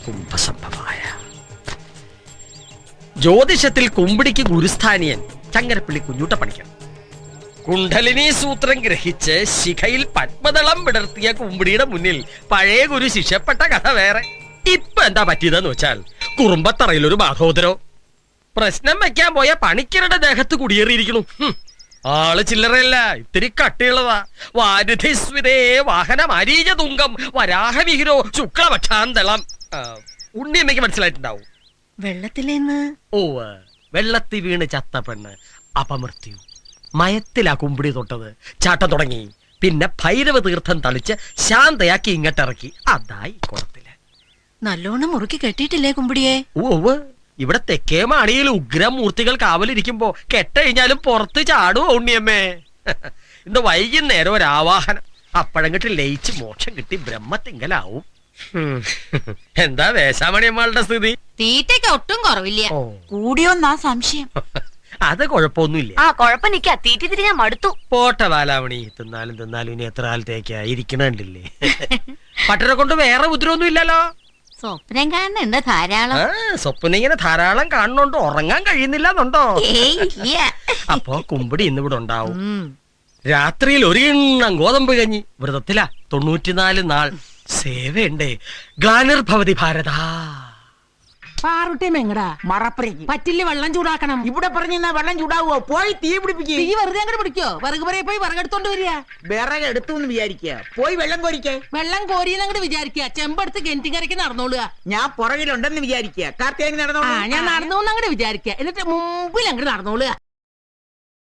കുംഭസംഭവായ. ജ്യോതിഷത്തിൽ കുമ്പിടിക്ക് ഗുരുസ്ഥാനിയൻ ചങ്ങരപ്പള്ളി കുഞ്ഞൂട്ടപ്പണിക്കൻ. കുണ്ഡലിനി സൂത്രം ഗ്രഹിച്ച് ശിഖയിൽ പത്മദളം വിടർത്തിയ കുമ്പിടിയുടെ മുന്നിൽ പഴയ ഗുരു ശിക്ഷപ്പെട്ട കഥ വേറെ. ഇപ്പൊ എന്താ പറ്റിയതെന്ന് വെച്ചാൽ കുറുമ്പത്തറയിൽ ഒരു ബാധോദരോ പ്രശ്നം വെക്കാൻ പോയ പണിക്കരുടെ ദേഹത്ത് കുടിയേറിയിരിക്കണു. ആള് ചില്ലറയല്ല, ഇത്തിരി കട്ടിയുള്ളതാ. വാരുധിസ്വിതേ വാഹന മാരീച തുങ്കം വരാഹവിഹിരോ ശുക്ലപക്ഷാന്തളം. ഉണ്ണിയമ്മയ്ക്ക് മനസ്സിലായിട്ടുണ്ടാവും. വെള്ളത്തിലേന്ന് വെള്ളത്തിൽ വീണ് ചത്ത പെണ്ണ് അപമൃത്യു. മയത്തിലാ കുമ്പിടി തൊട്ടത്. ചാട്ടം തുടങ്ങി. പിന്നെ ഭൈരവ തീർത്ഥം തളിച്ച് ശാന്തയാക്കി ഇങ്ങോട്ടിറക്കി. അതായി കുളത്തില്. നല്ലോണം മുറുക്കി കെട്ടിയിട്ടില്ലേ കുമ്പിടിയെ? ഇവിടെ തെക്കേ മാണിയിൽ ഉഗ്രമൂർത്തികൾ കാവലിരിക്കുമ്പോ കെട്ടഴിഞ്ഞാലും പുറത്ത് ചാടുവോ ഉണ്ണിയമ്മേ? ഇന്ന് വൈകുന്നേരം ഒരാവാഹനം. അപ്പഴങ്ങിട്ട് ലയിച്ച് മോക്ഷം കിട്ടി ബ്രഹ്മത്തിങ്കലാവും. എന്താ വേശാമണിയമ്മളുടെ സ്ഥിതി? തീറ്റയ്ക്ക് ഒട്ടും കുറവില്ല. കൂടിയോന്നാ സംശയം. അത് കുഴപ്പമൊന്നുമില്ല. കുഴപ്പം നിക്കാ. തീറ്റ തിരിഞ്ഞാ മടുത്തു. പോട്ടെ ബാലാമണി, തിന്നാലും ഇനി എത്ര കാലത്തേക്കാ ഇരിക്കണില്ലേ? പട്ടരെ കൊണ്ട് വേറെ ഉപദ്രവൊന്നും ഇല്ലല്ലോ. സ്വപ്നം കാണുന്നുണ്ട് ധാരാളം. സ്വപ്നം ഇങ്ങനെ ധാരാളം കാണുന്നുണ്ട്. ഉറങ്ങാൻ കഴിയുന്നില്ലെന്നുണ്ടോ? അപ്പൊ കുമ്പിടി ഇന്നിവിടെ ഉണ്ടാവും. രാത്രിയിൽ ഒരു എണ്ണം ഗോതമ്പ് കഞ്ഞി. വ്രതത്തിലാ 94 നാൾ സേവയുണ്ടേ. ഗ്ലാനിർഭവതി ഭാരത. പാറുട്ടിമെങ്ങടാ മറപ്പരയ്ക്ക് പറ്റില്ല. വെള്ളം ചൂടാക്കണം. ഇവിടെ പറഞ്ഞാ വെള്ളം ചൂടാവോ? പോയി തീ പിടിപ്പിക്കുക. തീ വെറുതെ അങ്ങോട്ട് പിടിക്കോ? വിറക് പറയെ പോയി വിറകെടുത്തോണ്ട് വരിക. വിറക് എടുത്തു എന്ന് വിചാരിക്കുക. പോയി വെള്ളം കോരിക്കേ. വെള്ളം കോരിയെന്ന് അങ്ങോട്ട് വിചാരിക്കുക. ചെമ്പെടുത്ത് കിണറ്റിക്കരയ്ക്ക് നടന്നോളുക. ഞാൻ പുറകിലുണ്ടെന്ന് വിചാരിക്കുക. കാർത്തിയാനി നടന്നോ? ഞാൻ നടന്നു അങ്ങോട്ട് വിചാരിക്കുക. എന്നിട്ട് മുമ്പിൽ അങ്ങോട്ട് നടന്നോളുക.